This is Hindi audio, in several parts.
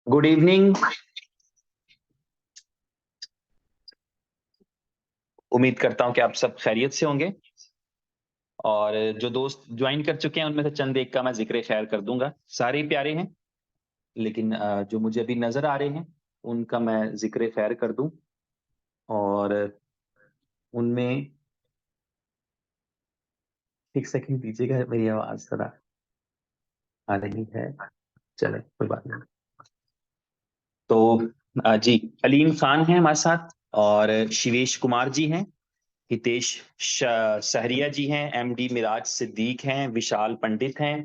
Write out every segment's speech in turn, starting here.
Good evening. उम्मीद करता हूं कि आप सब खैरियत से होंगे। और जो दोस्त ज्वाइन कर चुके हैं उनमें से चंद एक का मैं जिक्र खैर कर दूंगा। सारे ही प्यारे हैं, लेकिन जो मुझे अभी नजर आ रहे हैं उनका मैं जिक्र खैर कर दूं। और उनमें एक सेकंड दीजिएगा, मेरी आवाज थोड़ा आ रही है। चले, कोई बात नहीं। तो जी, अलीम खान है हमारे साथ, और शिवेश कुमार जी हैं, हितेश सहरिया जी हैं, एमडी मिराज सिद्दीक हैं, विशाल पंडित हैं,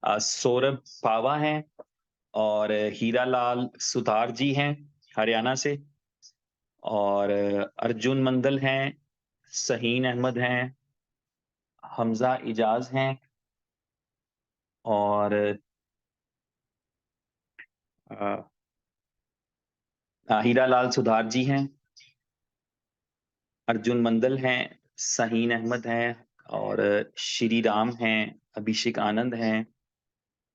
सौरभ पावा हैं, और हीरा लाल सुतार जी हैं हरियाणा से, और अर्जुन मंडल हैं, सहीन अहमद हैं, हमजा इजाज हैं, और अ, हीरा लाल सुधार जी हैं, अर्जुन मंडल हैं, सहीन अहमद हैं, और श्री राम हैं, अभिषेक आनंद हैं,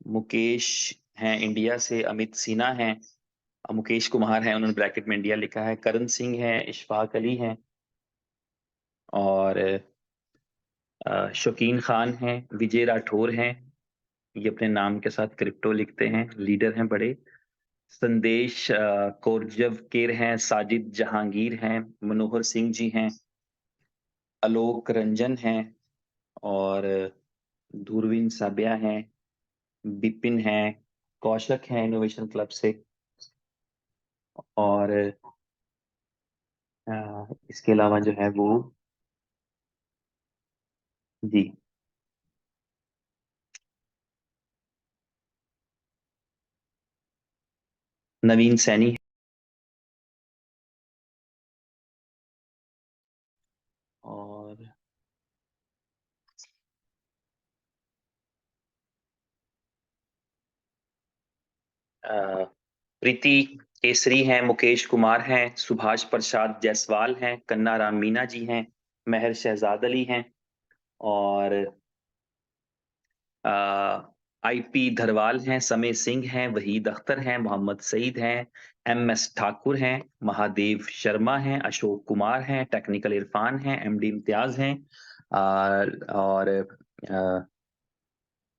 मुकेश हैं इंडिया से, अमित सिन्हा हैं, मुकेश कुमार हैं, उन्होंने ब्रैकेट में इंडिया लिखा है, करण सिंह है, इशफाक अली हैं, और शौकीन खान हैं, विजय राठौर हैं, ये अपने नाम के साथ क्रिप्टो लिखते हैं, लीडर हैं बड़े, संदेश कोरजवकेर हैं, साजिद जहांगीर हैं, मनोहर सिंह जी हैं, आलोक रंजन हैं, और धुरविन साबिया हैं, बिपिन हैं, कौशक हैं इनोवेशन क्लब से, और इसके अलावा जो है वो जी, नवीन सैनी, और अ, प्रीति केसरी हैं, मुकेश कुमार हैं, सुभाष प्रसाद जायसवाल हैं, कन्ना राम मीना जी हैं, महर शहजाद अली हैं, और आईपी धरवाल हैं, समय सिंह हैं, वहीद अख्तर हैं, मोहम्मद सईद हैं, एमएस ठाकुर हैं, महादेव शर्मा हैं, अशोक कुमार हैं, टेक्निकल इरफान हैं, एमडी इम्तियाज हैं, और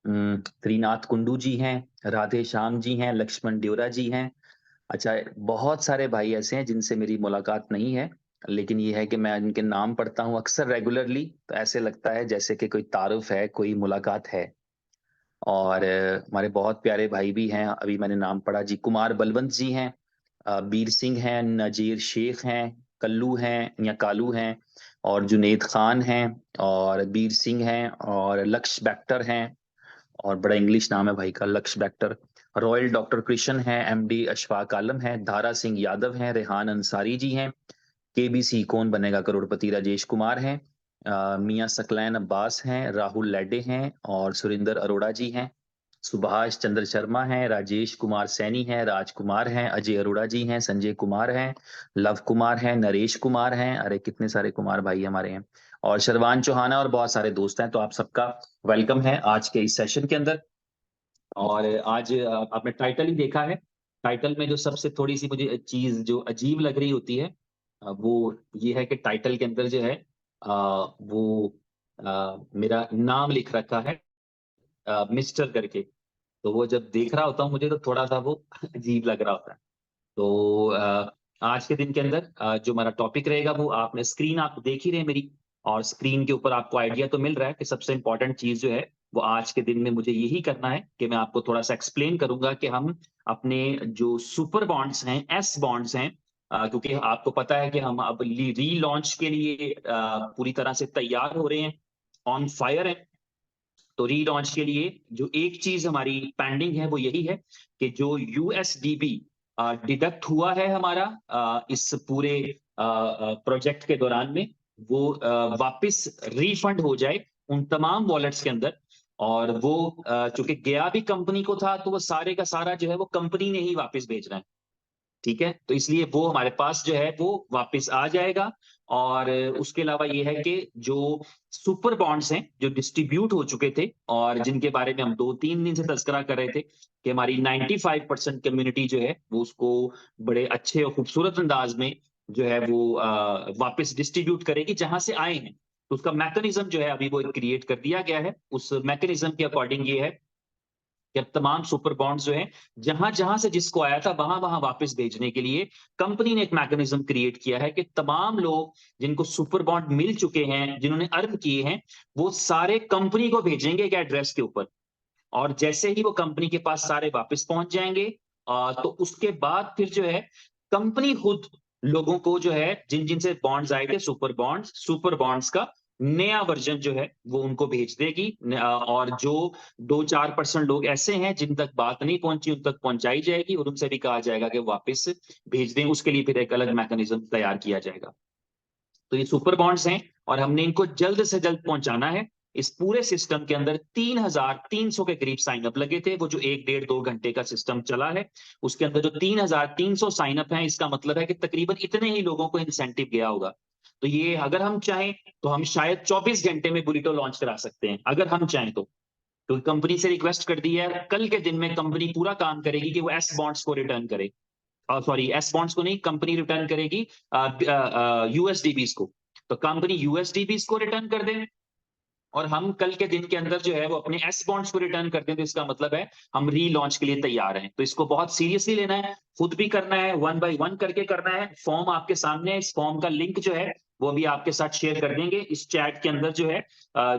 त्रिनाथ कुंडू जी हैं, राधे श्याम जी हैं, लक्ष्मण ड्योरा जी हैं। अच्छा, बहुत सारे भाई ऐसे हैं जिनसे मेरी मुलाकात नहीं है, लेकिन ये है कि मैं इनके नाम पढ़ता हूँ अक्सर रेगुलरली, तो ऐसे लगता है जैसे कि कोई तारुफ है, कोई मुलाकात है। और हमारे बहुत प्यारे भाई भी हैं, अभी मैंने नाम पढ़ा जी, कुमार बलवंत जी हैं, बीर सिंह हैं, नजीर शेख हैं, कल्लू हैं या कालू हैं, और जुनेद खान हैं, और बीर सिंह हैं, और लक्ष्य बैक्टर हैं, और बड़ा इंग्लिश नाम है भाई का, लक्ष्य बैक्टर। रॉयल डॉक्टर कृष्ण है, एमडी अशफाक आलम है, धारा सिंह यादव हैं, रेहान अंसारी जी हैं, केबीसी कौन बनेगा करोड़पति राजेश कुमार हैं, मियां सकलैन अब्बास हैं, राहुल लैडे हैं, और सुरेंद्र अरोड़ा जी हैं, सुभाष चंद्र शर्मा हैं, राजेश कुमार सैनी हैं, राजकुमार हैं, अजय अरोड़ा जी हैं, संजय कुमार हैं, लव कुमार हैं, नरेश कुमार हैं, अरे कितने सारे कुमार भाई हमारे हैं, और शर्वान चौहाना, और बहुत सारे दोस्त हैं। तो आप सबका वेलकम है आज के इस सेशन के अंदर। और आज आपने टाइटल ही देखा है, टाइटल में जो सबसे थोड़ी सी मुझे चीज जो अजीब लग रही होती है, वो ये है कि टाइटल के अंदर जो है वो मेरा नाम लिख रखा है मिस्टर करके। तो वो जब देख रहा होता हूँ मुझे तो थोड़ा सा वो अजीब लग रहा होता है। तो आज के दिन के अंदर जो हमारा टॉपिक रहेगा वो आपने स्क्रीन आप देख ही रहे हैं मेरी, और स्क्रीन के ऊपर आपको आइडिया तो मिल रहा है कि सबसे इंपॉर्टेंट चीज जो है वो आज के दिन में मुझे यही करना है कि मैं आपको थोड़ा सा एक्सप्लेन करूंगा कि हम अपने जो सुपर बॉन्ड्स हैं, एस बॉन्ड्स हैं, क्योंकि आपको पता है कि हम अब री लॉन्च के लिए पूरी तरह से तैयार हो रहे हैं, ऑन फायर है। तो री लॉन्च के लिए जो एक चीज हमारी पेंडिंग है वो यही है कि जो यूएसडीबी डिडक्ट हुआ है हमारा इस पूरे प्रोजेक्ट के दौरान में, वो वापस रिफंड हो जाए उन तमाम वॉलेट्स के अंदर। और वो चूंकि गया भी कंपनी को था, तो वो सारे का सारा जो है वो कंपनी ने ही वापस भेजना है। ठीक है, तो इसलिए वो हमारे पास जो है वो वापस आ जाएगा। और उसके अलावा ये है कि जो सुपर बॉन्ड्स हैं जो डिस्ट्रीब्यूट हो चुके थे और जिनके बारे में हम 2-3 दिन से तज़किरा कर रहे थे कि हमारी 95% कम्युनिटी जो है वो उसको बड़े अच्छे और खूबसूरत अंदाज में जो है वो वापस डिस्ट्रीब्यूट करेगी जहां से आए हैं। तो उसका मैकेनिज्म जो है अभी वो क्रिएट कर दिया गया है। उस मैकेनिज्म के अकॉर्डिंग ये है कि अब तमाम सुपर बॉन्ड्स जो हैं, जहां-जहां से जिसको आया था वहां-वहां वापस भेजने के लिए कंपनी ने एक मैकेनिज्म क्रिएट किया है कि तमाम लोग जिनको सुपर बॉन्ड मिल चुके हैं, जिन्होंने अर्न किए हैं, वो सारे कंपनी को भेजेंगे एक एड्रेस के ऊपर। और जैसे ही वो कंपनी के पास सारे वापस पहुंच जाएंगे तो उसके बाद फिर जो है कंपनी खुद लोगों को जो है जिन जिन से बॉन्ड्स आए थे सुपर बॉन्ड्स का नया वर्जन जो है वो उनको भेज देगी और जो 2-4% लोग ऐसे हैं जिन तक बात नहीं पहुंची उन तक पहुंचाई जाएगी और उनसे भी कहा जाएगा कि वापस भेज दें। उसके लिए फिर एक अलग मैकेनिज्म तैयार किया जाएगा। तो ये सुपर बॉन्ड्स हैं और हमने इनको जल्द से जल्द पहुंचाना है। इस पूरे सिस्टम के अंदर 3,300 के करीब साइन अप लगे थे। वो जो 1 डेढ़ 2 घंटे का सिस्टम चला है, उसके अंदर जो 3,300 साइन अप हैं, इसका मतलब है कि तकरीबन इतने ही लोगों को इंसेंटिव गया होगा। तो ये अगर हम चाहें, तो हम शायद 24 घंटे में बुलेटो लॉन्च करा सकते हैं, अगर हम चाहें तो। तो कंपनी से रिक्वेस्ट कर दी है, कल के दिन में कंपनी पूरा काम करेगी कि वो एस बॉन्ड्स को रिटर्न करे। सॉरी, एस बॉन्ड्स को नहीं, कंपनी रिटर्न करेगी यूएसडीबीज को। तो कंपनी यूएसडीबीज को रिटर्न कर दे और हम कल के दिन के अंदर जो है वो अपने एस बॉन्ड्स को रिटर्न कर दें, तो इसका मतलब है हम रीलॉन्च के लिए तैयार हैं। तो इसको बहुत सीरियसली लेना है, खुद भी करना है, 1 बाय 1 करके करना है। फॉर्म आपके सामने है, इस फॉर्म का लिंक जो है वो भी आपके साथ शेयर कर देंगे इस चैट के अंदर। जो है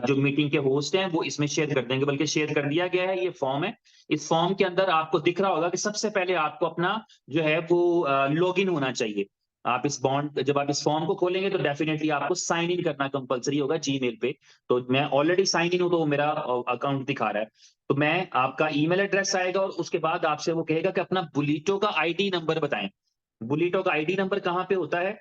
जो मीटिंग के होस्ट हैं वो इसमें शेयर कर देंगे, बल्कि शेयर कर दिया गया है। ये फॉर्म है, इस फॉर्म के अंदर आपको दिख रहा होगा कि सबसे पहले आपको अपना जो है वो लॉगिन होना चाहिए। आप इस बॉन्ड जब आप इस फॉर्म को खोलेंगे तो डेफिनेटली आपको साइन इन करना कंपलसरी होगा जीमेल पे। तो मैं ऑलरेडी साइन इन हूं तो वो मेरा अकाउंट दिखा रहा है। तो मैं आपका ईमेल एड्रेस आएगा और उसके बाद आपसे वो कहेगा कि अपना बुलीटो का आईडी नंबर बताएं। बुलीटो का आईडी नंबर कहाँ पे होता है?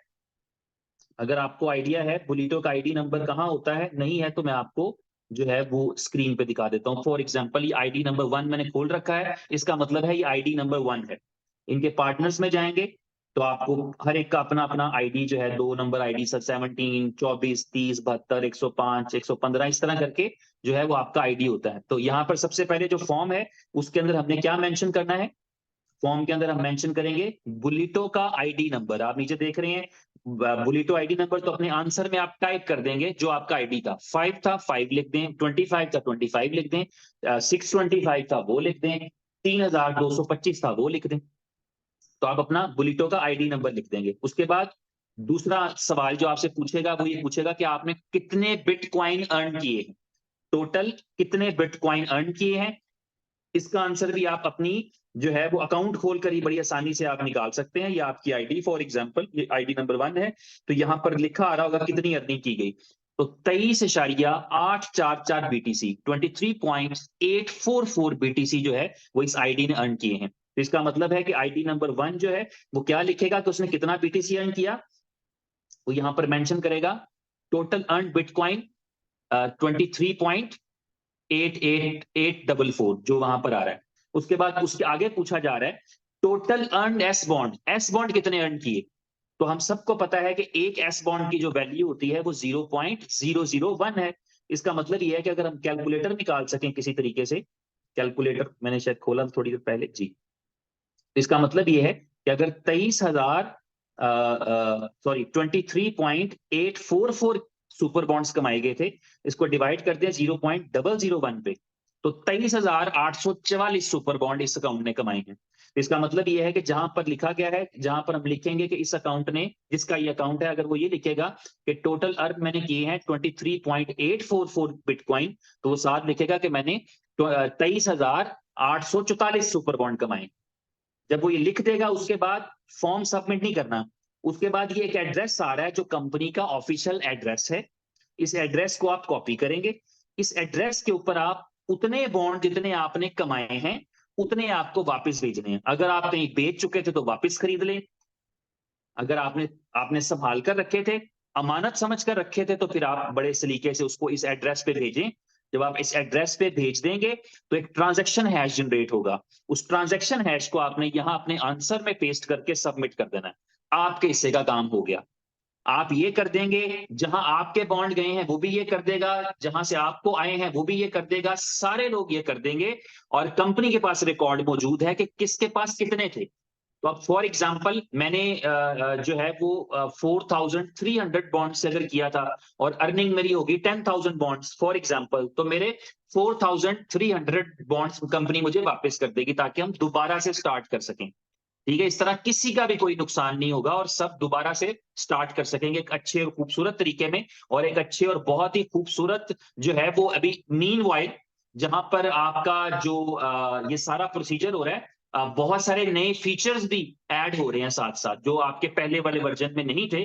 अगर आपको आइडिया है बुलीटो का आईडी नंबर कहाँ होता है, नहीं है तो मैं आपको जो है वो स्क्रीन पे दिखा देता हूँ। फॉर एग्जांपल ये आईडी नंबर 1 मैंने खोल रखा है, इसका मतलब है ये आईडी नंबर 1 है। इनके पार्टनर्स में जाएंगे तो आपको हर एक का अपना अपना आईडी जो है, 2 नंबर आईडी, सर 17, 24, 30, 72, 105, 115, इस तरह करके जो है वो आपका आईडी होता है। तो यहाँ पर सबसे पहले जो फॉर्म है उसके अंदर हमने क्या मेंशन करना है? फॉर्म के अंदर हम मेंशन करेंगे बुलेटो का आईडी नंबर। आप नीचे देख रहे हैं बुलेटो आईडी नंबर, तो अपने आंसर में आप टाइप कर देंगे जो आपका आईडी था। 5 था 5 लिख दें, 25 था 25 लिख दें, 625 था वो लिख दें, 3,225 था वो लिख दें। तो आप अपना बुलेटो का आईडी नंबर लिख देंगे। उसके बाद दूसरा सवाल जो आपसे पूछेगा वो ये पूछेगा कि आपने कितने बिटकॉइन अर्न किए हैं, टोटल कितने बिटकॉइन अर्न किए हैं। इसका आंसर भी आप अपनी जो है वो अकाउंट खोलकर ही बड़ी आसानी से आप निकाल सकते हैं। ये आपकी आईडी, फॉर एग्जांपल ये आईडी नंबर 1 है, तो यहां पर लिखा आ रहा होगा कितनी अर्निंग की गई। तो 23.844 बीटीसी, 23.844 बीटीसी जो है वो इस आईडी ने अर्न किए हैं। तो इसका मतलब है कि आईडी नंबर 1 जो है वो क्या लिखेगा कि उसने कितना बीटीसी अर्न किया, वो यहां पर मेंशन करेगा टोटल अर्न बिटकॉइन 23.88844 जो वहां पर आ रहा है। उसके बाद उसके आगे पूछा जा रहा है total earn S bond, S bond कितने अर्न किए। तो हम सबको पता है कि एक एस बॉन्ड की जो वैल्यू होती है वो 0.001 है। इसका मतलब ये है कि अगर हम कैलकुलेटर निकाल सकें किसी तरीके से, कैलकुलेटर मैंने शायद खोला थोड़ी देर पहले जी, तो इसका मतलब ये है कि अगर 23,000 सुपर बॉन्ड्स कमाए गए थे, इसको डिवाइड करते हैं 0.001 पे, तो 23,844 सुपर बॉन्ड इस अकाउंट ने कमाए हैं। तो इसका मतलब ये है कि जहां पर लिखा गया है, जहां पर हम लिखेंगे कि इस अकाउंट ने, जिसका ये अकाउंट है, अगर वो ये लिखेगा कि टोटल अर्न मैंने किए हैं 23.844 बिटकॉइन, तो वो साथ लिखेगा कि मैंने 23,844 सुपर बॉन्ड कमाए। जब वो ये लिख देगा उसके बाद फॉर्म सबमिट नहीं करना। उसके बाद ये एक एड्रेस आ रहा है जो कंपनी का ऑफिशियल एड्रेस है। इस एड्रेस को आप कॉपी करेंगे। इस एड्रेस के ऊपर आप उतने बॉन्ड जितने आपने कमाए हैं उतने आपको वापस भेजने हैं। अगर आप कहीं बेच चुके थे तो वापस खरीद लें, अगर आपने आपने संभाल कर रखे थे, अमानत समझ कर रखे थे, तो फिर आप बड़े सलीके से उसको इस एड्रेस पे भेजें। जब आप इस एड्रेस पे भेज देंगे तो एक ट्रांजैक्शन हैश जनरेट होगा। उस ट्रांजैक्शन हैश को आपने यहां अपने आंसर में पेस्ट करके सबमिट कर देना है। आपके हिस्से का काम हो गया। आप ये कर देंगे, जहां आपके बॉन्ड गए हैं वो भी ये कर देगा, जहां से आपको आए हैं वो भी ये कर देगा, सारे लोग ये कर देंगे। और कंपनी के पास रिकॉर्ड मौजूद है कि किसके पास कितने थे। तो अब फॉर एग्जाम्पल मैंने जो है वो 4,300 बॉन्ड से अगर किया था और अर्निंग मेरी होगी 10,000 बॉन्ड्स फॉर एग्जाम्पल, तो मेरे 4,300 बॉन्ड्स कंपनी मुझे वापस कर देगी ताकि हम दोबारा से स्टार्ट कर सकें। ठीक है, इस तरह किसी का भी कोई नुकसान नहीं होगा और सब दोबारा से स्टार्ट कर सकेंगे एक अच्छे और खूबसूरत तरीके में। और एक अच्छे और बहुत ही खूबसूरत जो है वो अभी मीनवाइल जहां पर आपका जो ये सारा प्रोसीजर हो रहा है, बहुत सारे नए फीचर्स भी ऐड हो रहे हैं साथ साथ जो आपके पहले वाले वर्जन में नहीं थे।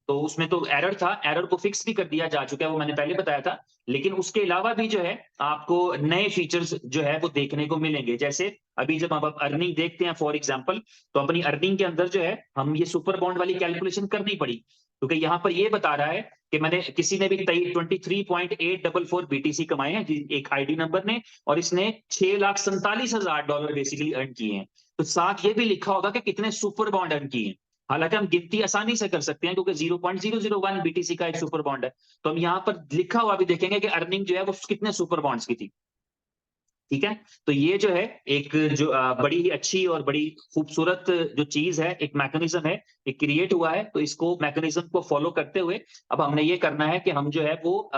तो उसमें तो एरर था, एरर को फिक्स भी कर दिया जा चुका है, वो मैंने पहले बताया था। लेकिन उसके अलावा भी जो है आपको नए फीचर्स जो है वो देखने को मिलेंगे। जैसे अभी जब आप अर्निंग देखते हैं फॉर एग्जांपल, तो अपनी अर्निंग के अंदर जो है हम ये सुपर बॉन्ड वाली कैलकुलेशन करनी पड़ी, क्योंकि यहाँ पर ये बता रहा है कि मैंने किसी ने भी 23.844 बीटीसी कमाए हैं एक आईडी नंबर ने, और इसने $6,47,000 बेसिकली अर्न किए हैं। तो साथ ये भी लिखा होगा कि कितने सुपर बॉन्ड अर्न किए हैं। हालांकि हम गिनती आसानी से कर सकते हैं क्योंकि 0.001 बीटीसी का एक सुपर बॉन्ड है। तो हम यहाँ पर लिखा हुआ भी देखेंगे कि अर्निंग जो है वो कितने सुपर बॉन्ड्स की थी। ठीक है, तो ये जो है एक जो बड़ी ही अच्छी और बड़ी खूबसूरत जो चीज है, एक मैकेनिज्म है, एक क्रिएट हुआ है। तो इसको मैकेनिज्म को फॉलो करते हुए अब हमने ये करना है कि हम जो है वो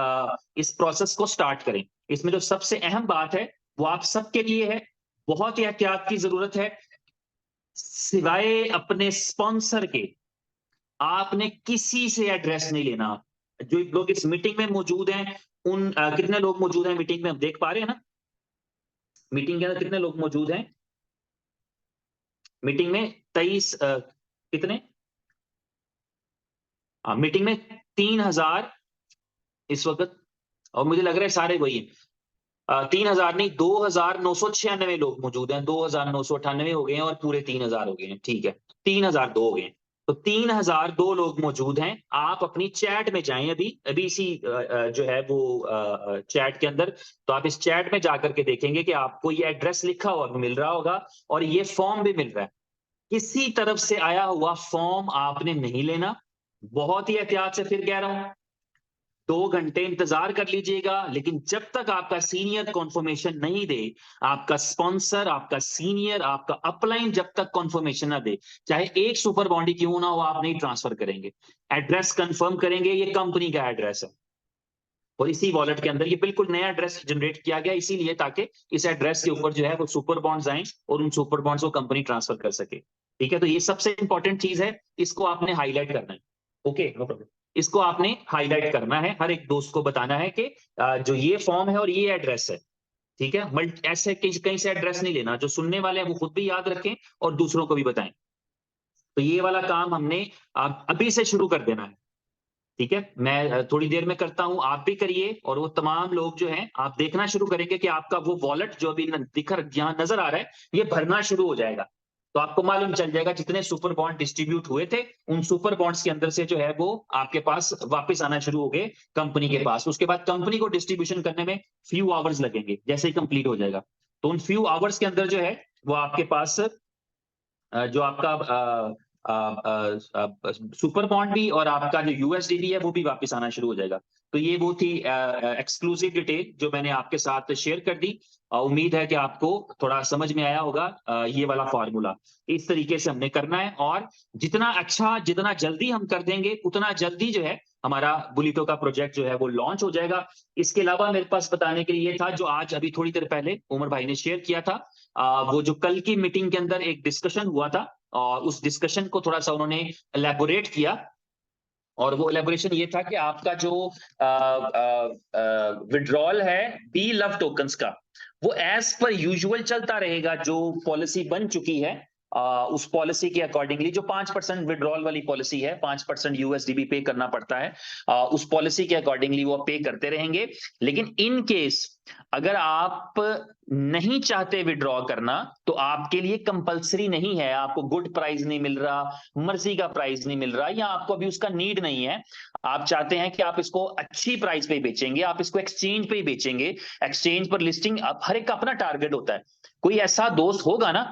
इस प्रोसेस को स्टार्ट करें। इसमें जो सबसे अहम बात है वो आप सबके लिए है, बहुत ही एहतियात की जरूरत है। सिवाय अपने स्पॉन्सर के आपने किसी से एड्रेस नहीं लेना। जो लोग इस मीटिंग में मौजूद हैं उन कितने लोग मौजूद हैं मीटिंग में, हम देख पा रहे हैं ना मीटिंग के अंदर कितने लोग मौजूद हैं। मीटिंग में 23 कितने, मीटिंग में 3,000 इस वक्त, और मुझे लग रहा है सारे वही हैं। 3,000 नहीं, 2,996 लोग मौजूद हैं। 2,998 हो गए हैं और पूरे 3,000 हो गए हैं। ठीक है, 3,002 हो गए हैं। तो 3,002 लोग मौजूद हैं। आप अपनी चैट में जाएं, अभी अभी इसी जो है वो चैट के अंदर, तो आप इस चैट में जाकर के देखेंगे कि आपको ये एड्रेस लिखा हुआ मिल रहा होगा और ये फॉर्म भी मिल रहा है। किसी तरफ से आया हुआ फॉर्म आपने नहीं लेना। बहुत ही एहतियात से फिर कह रहा हूं, 2 घंटे इंतजार कर लीजिएगा, लेकिन जब तक आपका सीनियर कॉन्फर्मेशन नहीं दे, आपका स्पॉन्सर, आपका सीनियर, आपका अपलाइन जब तक कॉन्फर्मेशन ना दे, चाहे एक सुपर बॉन्डी क्यों ना हो, आप नहीं ट्रांसफर करेंगे। एड्रेस कंफर्म करेंगे, ये कंपनी का एड्रेस है और इसी वॉलेट के अंदर ये बिल्कुल नया एड्रेस जनरेट किया गया इसीलिए ताकि इस एड्रेस के ऊपर जो है वो सुपर बॉन्ड्स आए और उन सुपर बॉन्ड्स को कंपनी ट्रांसफर कर सके। ठीक है, तो ये सबसे इंपॉर्टेंट चीज है, इसको आपने हाईलाइट करना है। Okay, no problem. इसको आपने हाईलाइट करना है, हर एक दोस्त को बताना है कि जो ये फॉर्म है और ये एड्रेस है। ठीक है, मल्ट ऐसे कहीं से एड्रेस नहीं लेना, जो सुनने वाले हैं वो खुद भी याद रखें और दूसरों को भी बताएं। तो ये वाला काम हमने अभी से शुरू कर देना है। ठीक है, मैं थोड़ी देर में करता हूं, आप भी करिए और वो तमाम लोग जो हैं आप देखना शुरू करेंगे कि आपका वो वॉलेट जो अभी यहाँ नजर आ रहा है ये भरना शुरू हो जाएगा। तो आपको मालूम चल जाएगा जितने सुपर बॉन्ड डिस्ट्रीब्यूट हुए थे उन सुपर बॉन्ड्स के अंदर से जो है वो आपके पास वापस आना शुरू हो गए कंपनी के पास। उसके बाद कंपनी को डिस्ट्रीब्यूशन करने में फ्यू आवर्स लगेंगे, जैसे ही कंप्लीट हो जाएगा। तो उन फ्यू आवर्स के अंदर जो है वो आपके पास जो आपका सुपर बॉन्ड भी और आपका जो यूएसडीडी है वो भी वापस आना शुरू हो जाएगा। तो ये वो थी एक्सक्लूसिव डिटेल जो मैंने आपके साथ शेयर कर दी। उम्मीद है कि आपको थोड़ा समझ में आया होगा। ये वाला फॉर्मूला इस तरीके से हमने करना है और जितना अच्छा, जितना जल्दी हम कर देंगे उतना जल्दी जो है हमारा बुलिटो का प्रोजेक्ट जो है वो लॉन्च हो जाएगा। इसके अलावा मेरे पास बताने के लिए ये था जो आज अभी थोड़ी देर पहले उमर भाई ने शेयर किया था। वो जो कल की मीटिंग के अंदर एक डिस्कशन हुआ था और उस डिस्कशन को थोड़ा सा उन्होंने एलैबोरेट किया। और वो एलैबोरेशन ये था कि आपका जो विड्रॉल है बी लव टोकन्स का, वो एज पर यूजुअल चलता रहेगा। जो पॉलिसी बन चुकी है उस पॉलिसी के अकॉर्डिंगली, जो 5% विड्रॉल वाली पॉलिसी है, 5% यूएसडीबी पे करना पड़ता है, उस पॉलिसी के अकॉर्डिंगली वो पे करते रहेंगे। लेकिन इन केस अगर आप नहीं चाहते विड्रॉ करना तो आपके लिए कंपलसरी नहीं है, आपको गुड प्राइस नहीं मिल रहा, मर्जी का प्राइस नहीं मिल रहा, या आपको अभी उसका नीड नहीं है, आप चाहते हैं कि आप इसको अच्छी प्राइस पे बेचेंगे, आप इसको एक्सचेंज पे ही बेचेंगे, एक्सचेंज पर लिस्टिंग, हर एक का अपना टारगेट होता है। कोई ऐसा दोस्त होगा ना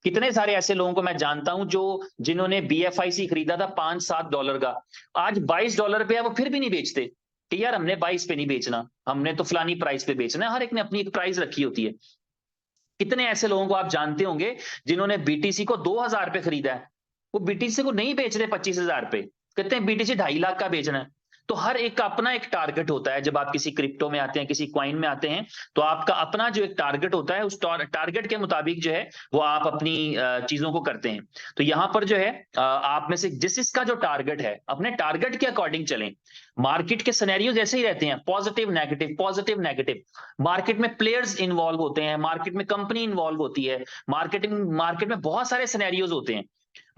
कितने सारे ऐसे लोगों को मैं जानता हूं जो जिन्होंने BFIC खरीदा था $5-7 का, आज $22 पे है, वो फिर भी नहीं बेचते कि यार हमने 22 पे नहीं बेचना, हमने तो फलानी प्राइस पे बेचना है। हर एक ने अपनी एक प्राइस रखी होती है। कितने ऐसे लोगों को आप जानते होंगे जिन्होंने BTC को 2000 पे खरीदा है, वो BTC को नहीं बेच रहे 25,000 पे, कहते हैं BTC 2.5 लाख का बेचना है। तो हर एक का अपना एक टारगेट होता है। जब आप किसी क्रिप्टो में आते हैं, किसी क्वाइन में आते हैं, तो आपका अपना जो एक टारगेट होता है, उस टारगेट के मुताबिक जो है वो आप अपनी चीजों को करते हैं। तो यहां पर जो है आप में से जिसका जो टारगेट है, अपने टारगेट के अकॉर्डिंग चलें। मार्केट के सिनेरियो जैसे ही रहते हैं, positive negative, positive negative. Market में प्लेयर्स इन्वॉल्व होते हैं, मार्केट में कंपनी इन्वॉल्व होती है, मार्केट में बहुत सारे सिनेरियोज होते हैं,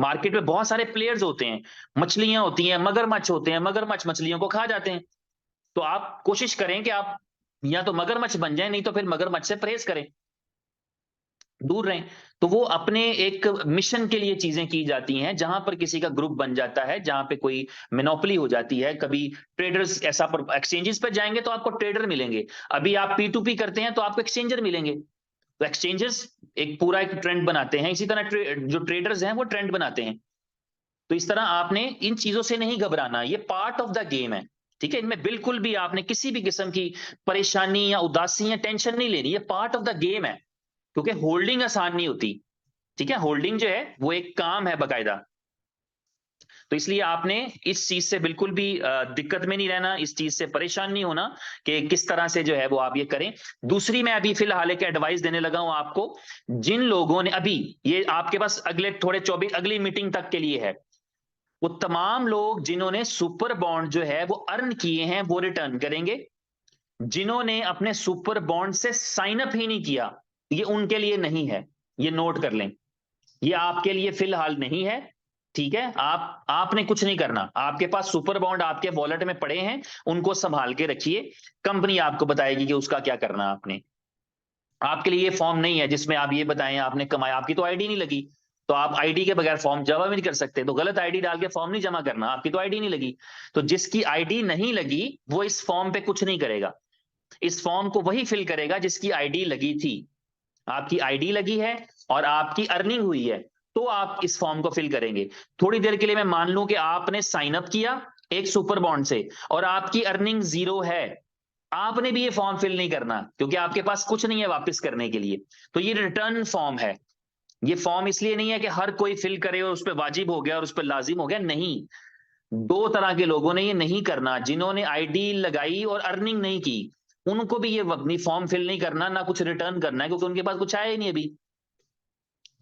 मार्केट में बहुत सारे प्लेयर्स होते हैं, मछलियां होती हैं, मगरमच्छ होते हैं, मगरमच्छ मछलियों को खा जाते हैं। तो आप कोशिश करें कि आप या तो मगरमच्छ बन जाएं, नहीं तो फिर मगरमच्छ से परहेज करें, दूर रहें। तो वो अपने एक मिशन के लिए चीजें की जाती हैं, जहां पर किसी का ग्रुप बन जाता है, जहां पे कोई मोनोपोली हो जाती है। कभी ट्रेडर्स ऐसा पर एक्सचेंजेस पर जाएंगे तो आपको ट्रेडर मिलेंगे, अभी आप P2P करते हैं तो आपको एक्सचेंजर मिलेंगे। तो एक्सचेंजर्स एक पूरा एक ट्रेंड बनाते हैं, इसी तरह जो ट्रेडर्स हैं वो ट्रेंड बनाते हैं। तो इस तरह आपने इन चीजों से नहीं घबराना, ये पार्ट ऑफ द गेम है। ठीक है, इनमें बिल्कुल भी आपने किसी भी किस्म की परेशानी या उदासी या टेंशन नहीं लेनी, ये पार्ट ऑफ द गेम है। क्योंकि होल्डिंग आसान नहीं होती। ठीक है, होल्डिंग जो है वो एक काम है बकायदा। तो इसलिए आपने इस चीज से बिल्कुल भी दिक्कत में नहीं रहना, इस चीज से परेशान नहीं होना कि किस तरह से जो है वो आप ये करें। दूसरी मैं अभी फिलहाल एक एडवाइस देने लगा हूं आपको। जिन लोगों ने अभी, ये आपके पास अगले थोड़े 24 अगली मीटिंग तक के लिए है, वो तमाम लोग जिन्होंने सुपर बॉन्ड जो है वो अर्न किए हैं वो रिटर्न करेंगे। जिन्होंने अपने सुपर बॉन्ड से साइन अप ही नहीं किया, ये उनके लिए नहीं है, ये नोट कर लें, ये आपके लिए फिलहाल नहीं है। ठीक है, आपने कुछ नहीं करना, आपके पास सुपर बॉन्ड आपके वॉलेट में पड़े हैं, उनको संभाल के रखिए। कंपनी आपको बताएगी कि उसका क्या करना है। आपने, आपके लिए ये फॉर्म नहीं है जिसमें आप ये बताएं आपने कमाया, आपकी तो आईडी नहीं लगी, तो आप आईडी के बगैर फॉर्म जमा भी नहीं कर सकते। तो गलत आईडी डाल के फॉर्म नहीं जमा करना, आपकी तो आईडी नहीं लगी। तो जिसकी आईडी नहीं लगी वो इस फॉर्म पे कुछ नहीं करेगा। इस फॉर्म को वही फिल करेगा जिसकी आईडी लगी थी। आपकी आईडी लगी है और आपकी अर्निंग हुई है, तो आप इस फॉर्म को फिल करेंगे। थोड़ी देर के लिए मैं मान लूं कि आपने साइन अप किया एक सुपर बॉन्ड से और आपकी अर्निंग 0 है, आपने भी ये फॉर्म फिल नहीं करना, क्योंकि आपके पास कुछ नहीं है वापस करने के लिए। तो ये रिटर्न फॉर्म है। ये फॉर्म इसलिए नहीं है कि हर कोई फिल करे और उस पर वाजिब हो गया और उस पर लाजिम हो गया, नहीं। दो तरह के लोगों ने ये नहीं करना, जिन्होंने आईडी लगाई और अर्निंग नहीं की, उनको भी ये अपनी फॉर्म फिल नहीं करना, ना कुछ रिटर्न करना है, क्योंकि उनके पास कुछ आया ही नहीं अभी।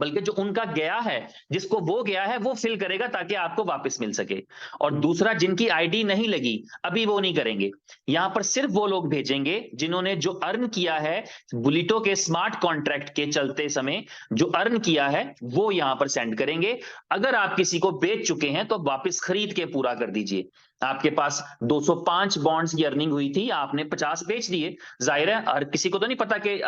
बल्कि जो उनका गया है, जिसको वो गया है वो फिल करेगा ताकि आपको वापस मिल सके। और दूसरा, जिनकी आईडी नहीं लगी अभी वो नहीं करेंगे। यहां पर सिर्फ वो लोग भेजेंगे जिन्होंने जो अर्न किया है बुलिटो के स्मार्ट कॉन्ट्रैक्ट के चलते समय, जो अर्न किया है वो यहां पर सेंड करेंगे। अगर आप किसी को बेच चुके हैं तो वापस खरीद के पूरा कर दीजिए। आपके पास 205 बॉन्ड्स की अर्निंग हुई थी, आपने 50 बेच दिए। जाहिर है हर किसी को तो नहीं पता कि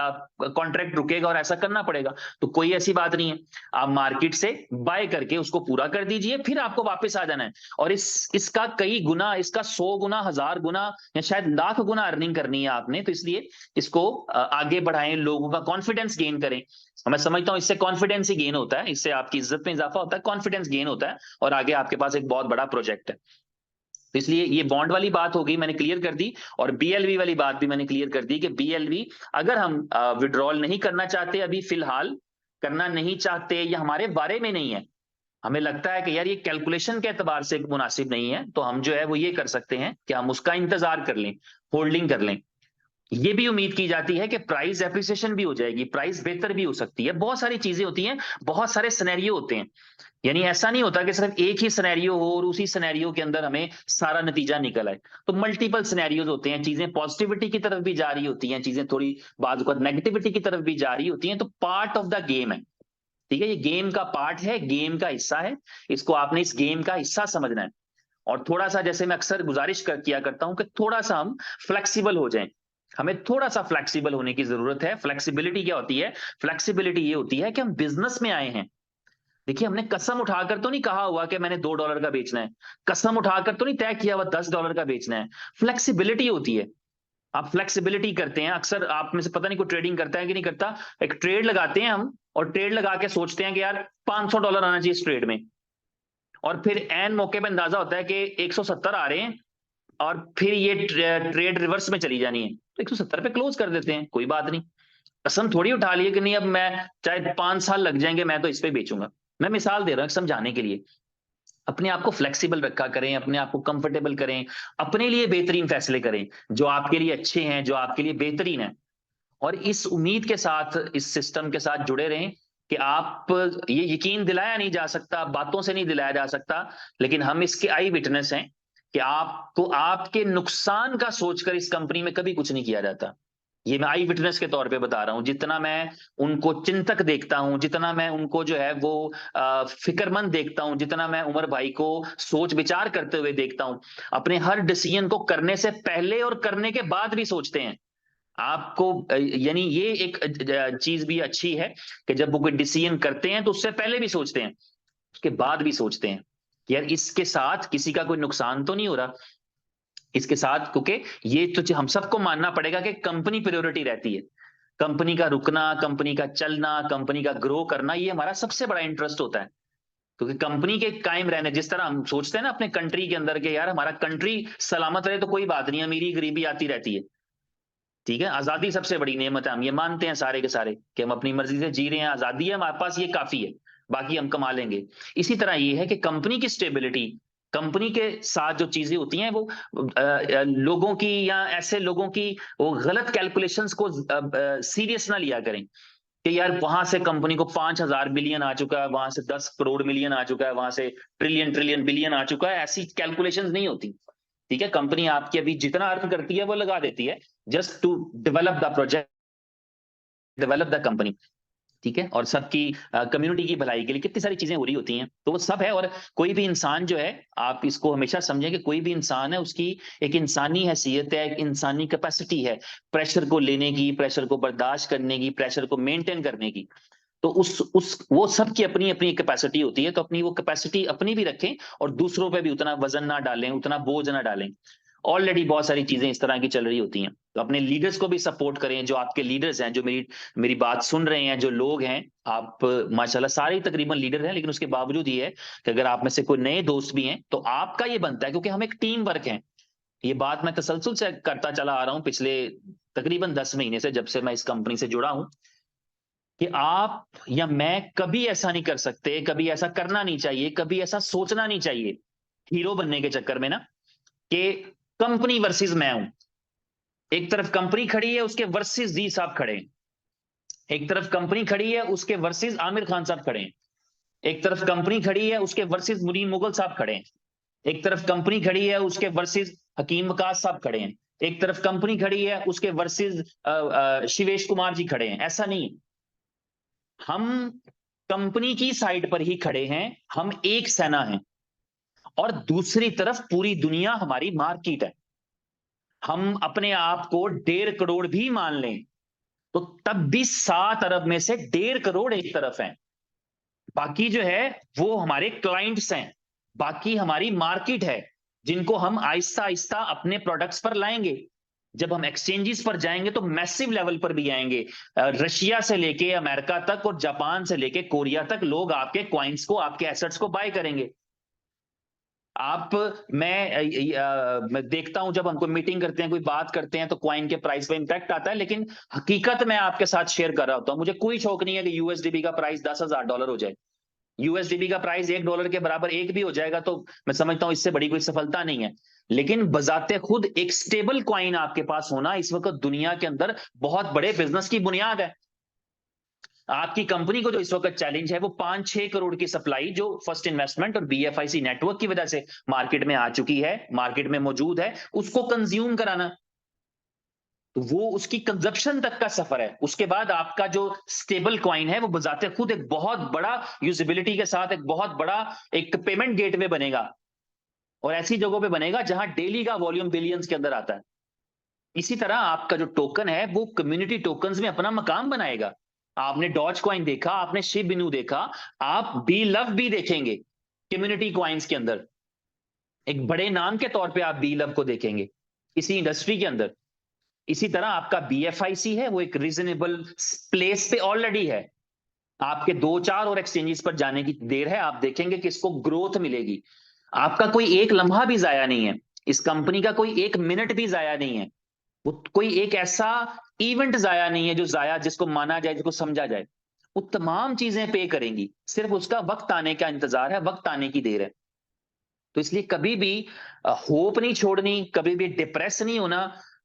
कॉन्ट्रैक्ट रुकेगा और ऐसा करना पड़ेगा, तो कोई ऐसी बात नहीं है। आप मार्केट से बाय करके उसको पूरा कर दीजिए, फिर आपको वापस आ जाना है। और इसका कई गुना, इसका 100 गुना, 1000 गुना या शायद लाख गुना अर्निंग करनी है आपने। तो इसलिए इसको आगे बढ़ाएं, लोगों का कॉन्फिडेंस गेन करें। मैं समझता हूं इससे कॉन्फिडेंस ही गेन होता है, इससे आपकी इज्जत में इजाफा होता है, कॉन्फिडेंस गेन होता है, और आगे आपके पास एक बहुत बड़ा प्रोजेक्ट है। तो इसलिए ये बॉन्ड वाली बात हो गई, मैंने क्लियर कर दी। और BLV वाली बात भी मैंने क्लियर कर दी कि BLV अगर हम विड्रॉल नहीं करना चाहते, अभी फिलहाल करना नहीं चाहते, या हमारे बारे में नहीं है, हमें लगता है कि यार ये कैलकुलेशन के एतबार से मुनासिब नहीं है, तो हम जो है वो ये कर सकते हैं कि हम उसका इंतजार कर लें, होल्डिंग कर लें। ये भी उम्मीद की जाती है कि प्राइस एप्रिसिएशन भी हो जाएगी, प्राइस बेहतर भी हो सकती है, बहुत सारी चीजें होती हैं, बहुत सारे सिनेरियो होते हैं। यानी ऐसा नहीं होता कि सिर्फ एक ही सिनेरियो हो और उसी सिनेरियो के अंदर हमें सारा नतीजा निकल आए। तो मल्टीपल सिनेरियोज होते हैं, चीजें पॉजिटिविटी की तरफ भी जा रही होती हैं, चीजें थोड़ी बाद नेगेटिविटी की तरफ भी जा रही होती हैं। तो पार्ट ऑफ द गेम है। ठीक है, ये गेम का पार्ट है, गेम का हिस्सा है, इसको आपने इस गेम का हिस्सा समझना है। और थोड़ा सा, जैसे मैं अक्सर गुजारिश किया करता हूं कि थोड़ा सा हम फ्लेक्सिबल हो जाएं। हमें थोड़ा सा फ्लेक्सिबल होने की जरूरत है। फ्लेक्सिबिलिटी क्या होती है? फ्लेक्सिबिलिटी ये होती है कि हम बिजनेस में आए हैं। देखिए, हमने कसम उठाकर तो नहीं कहा हुआ कि मैंने $2 का बेचना है, कसम उठाकर तो नहीं तय किया हुआ $10 का बेचना है। फ्लेक्सिबिलिटी होती है। आप फ्लेक्सिबिलिटी करते हैं। अक्सर आप में से पता नहीं कोई ट्रेडिंग करता है कि नहीं करता, एक ट्रेड लगाते हैं हम, और ट्रेड लगा के सोचते हैं कि यार $500 आना चाहिए इस ट्रेड में, और फिर एन मौके पे अंदाजा होता है कि 170 आ रहे हैं, और फिर ये ट्रेड रिवर्स में चली जानी है, तो 170 पे क्लोज कर देते हैं, कोई बात नहीं। कसम थोड़ी उठा लिए कि नहीं अब मैं चाहे 5 साल लग जाएंगे मैं तो इस पे बेचूंगा। मैं मिसाल दे रहा हूं समझाने के लिए। अपने आप को फ्लेक्सिबल रखा करें, अपने आप को कंफर्टेबल करें, अपने लिए बेहतरीन फैसले करें जो आपके लिए अच्छे हैं, जो आपके लिए बेहतरीन है। और इस उम्मीद के साथ, इस सिस्टम के साथ जुड़े रहें कि आप, ये यकीन दिलाया नहीं जा सकता, बातों से नहीं दिलाया जा सकता, लेकिन हम इसके आई विटनेस हैं कि आपको आपके नुकसान का सोचकर इस कंपनी में कभी कुछ नहीं किया जाता। ये मैं आई विटनेस के तौर पे बता रहा हूं। जितना मैं उनको चिंतक देखता हूं, जितना मैं उनको जो है वो फिक्रमंद देखता हूं, जितना मैं उमर भाई को सोच विचार करते हुए देखता हूं, अपने हर डिसीजन को करने से पहले और करने के बाद भी सोचते हैं। आपको यानी ये एक चीज भी अच्छी है कि जब वो कोई डिसीजन करते हैं तो उससे पहले भी सोचते हैं, उसके बाद भी सोचते हैं कि यार इसके साथ किसी का कोई नुकसान तो नहीं हो रहा इसके साथ, क्योंकि ये तो हम सबको मानना पड़ेगा कि कंपनी प्रायोरिटी रहती है। कंपनी का रुकना, कंपनी का चलना, कंपनी का ग्रो करना, ये हमारा सबसे बड़ा इंटरेस्ट होता है। क्योंकि कंपनी के कायम रहने, जिस तरह हम सोचते हैं ना अपने कंट्री के अंदर के यार हमारा कंट्री सलामत रहे तो कोई बात नहीं, अमीरी गरीबी आती रहती है, ठीक है, आजादी सबसे बड़ी नेमत है, हम ये मानते हैं सारे के सारे कि हम अपनी मर्जी से जी रहे हैं, आजादी है हमारे पास, ये काफी है, बाकी हम कमा लेंगे। इसी तरह ये है कि कंपनी की स्टेबिलिटी, कंपनी के साथ जो चीजें होती हैं वो लोगों की या ऐसे लोगों की वो गलत कैलकुलेशंस को सीरियस ना लिया करें कि यार वहां से कंपनी को 5,000 बिलियन आ चुका है, वहां से 10 करोड़ मिलियन आ चुका है, वहां से ट्रिलियन ट्रिलियन बिलियन आ चुका है, ऐसी कैलकुलेशंस नहीं होती। ठीक है, कंपनी आपकी अभी जितना अर्न करती है वो लगा देती है, just to develop the project, develop the company. ठीक है, और सबकी कम्युनिटी की भलाई के लिए कितनी सारी चीजें हो रही होती हैं, तो वो सब है। और कोई भी इंसान जो है, आप इसको हमेशा समझें कि कोई भी इंसान है, उसकी एक इंसानी हैसियत है, एक इंसानी कैपेसिटी है, प्रेशर को लेने की, प्रेशर को बर्दाश्त करने की, प्रेशर को मेंटेन करने की। तो उस वो सबकी अपनी अपनी कैपेसिटी होती है, तो अपनी वो कैपेसिटी अपनी भी रखें, और दूसरों पे भी उतना वजन ना डालें, उतना बोझ ना डालें। ऑलरेडी बहुत सारी चीजें इस तरह की चल रही होती हैं, तो अपने लीडर्स को भी सपोर्ट करें, जो आपके लीडर्स हैं, जो मेरी मेरी बात सुन रहे हैं, जो लोग हैं, आप माशाल्लाह सारे ही तकरीबन लीडर हैं, लेकिन उसके बावजूद ये है कि अगर आप में से कोई नए दोस्त भी हैं तो आपका ये बनता है, क्योंकि हम एक टीम वर्क है। ये बात मैं तसलसल से करता चला आ रहा हूं पिछले तकरीबन 10 महीने से, जब से मैं इस कंपनी से जुड़ा हूं, कि आप या मैं कभी ऐसा नहीं कर सकते, कभी ऐसा करना नहीं चाहिए, कभी ऐसा सोचना नहीं चाहिए हीरो बनने के चक्कर में ना, कि कंपनी वर्सेस मैं हूं। एक तरफ कंपनी खड़ी है, उसके वर्सेस जी साहब खड़े हैं। एक तरफ कंपनी खड़ी है, उसके वर्सेस आमिर खान साहब खड़े हैं। एक तरफ कंपनी खड़ी है, उसके वर्सेस मुनीर मुगल साहब खड़े हैं। एक तरफ कंपनी खड़ी है, उसके वर्सेस हकीम वकास साहब खड़े हैं। एक तरफ कंपनी खड़ी है, उसके वर्सेस शिवेश कुमार जी खड़े हैं। ऐसा नहीं, हम कंपनी की साइड पर ही खड़े हैं, हम एक सेना हैं, और दूसरी तरफ पूरी दुनिया हमारी मार्केट है। हम अपने आप को 1.5 करोड़ भी मान लें तो तब भी 7 अरब में से 1.5 करोड़ एक तरफ है, बाकी जो है वो हमारे क्लाइंट्स हैं, बाकी हमारी मार्केट है, जिनको हम आहिस्ता आहिस्ता अपने प्रोडक्ट्स पर लाएंगे। जब हम एक्सचेंजेस पर जाएंगे तो मैसिव लेवल पर भी आएंगे, रशिया से लेके अमेरिका तक और जापान से लेके कोरिया तक लोग आपके क्वाइंट्स को, आपके एसेट्स को बाय करेंगे। आप मैं देखता हूं जब हमको मीटिंग करते हैं, कोई बात करते हैं, तो क्वाइन के प्राइस पे इंपैक्ट आता है, लेकिन हकीकत मैं आपके साथ शेयर कर रहा होता हूं, मुझे कोई शौक नहीं है कि यूएसडीबी का प्राइस $10,000 हो जाए। यूएसडीबी का प्राइस $1 के बराबर एक भी हो जाएगा तो मैं समझता हूं इससे बड़ी कोई सफलता नहीं है। लेकिन बजाते खुद एक स्टेबल क्वाइन आपके पास होना इस वक्त दुनिया के अंदर बहुत बड़े बिजनेस की बुनियाद है। आपकी कंपनी को जो इस वक्त चैलेंज है वो 5-6 करोड़ की सप्लाई, जो फर्स्ट इन्वेस्टमेंट और बीएफआईसी नेटवर्क की वजह से मार्केट में आ चुकी है, मार्केट में मौजूद है, उसको कंज्यूम कराना। तो वो उसकी कंजप्शन तक का सफर है। उसके बाद आपका जो स्टेबल कॉइन है वो बजाते खुद एक बहुत बड़ा यूजिबिलिटी के साथ एक बहुत बड़ा एक पेमेंट गेटवे बनेगा, और ऐसी जगहों पे बनेगा जहां डेली का वॉल्यूम बिलियंस के अंदर आता है। इसी तरह आपका जो टोकन है वो कम्युनिटी टोकन्स में अपना मकाम बनाएगा। आपने डॉज कॉइन देखा, आपने शिब इनू देखा, आप बी लव भी देखेंगे कम्युनिटी कॉइन्स के अंदर। एक बड़े नाम के तौर पे आप बी लव को देखेंगे इसी इंडस्ट्री के अंदर। इसी तरह आपका BFIC है, वो एक रीजनेबल प्लेस पे ऑलरेडी है। आपके 2-4 और एक्सचेंजेस पर जाने की देर है, आप देखेंगे कि इसको ग्रोथ मिलेगी। आपका कोई एक लम्हा भी जाया नहीं है, इस कंपनी का कोई एक मिनट भी जाया नहीं है, वो कोई एक ऐसा इवेंट जाया नहीं है जो जाया जिसको माना जाए, जिसको समझा जाए। वो तमाम चीजें पे करेंगी, सिर्फ उसका वक्त आने का इंतजार है, वक्त आने की देर है। तो इसलिए कभी भी होप नहीं छोड़नी, कभी भी डिप्रेस नहीं होना।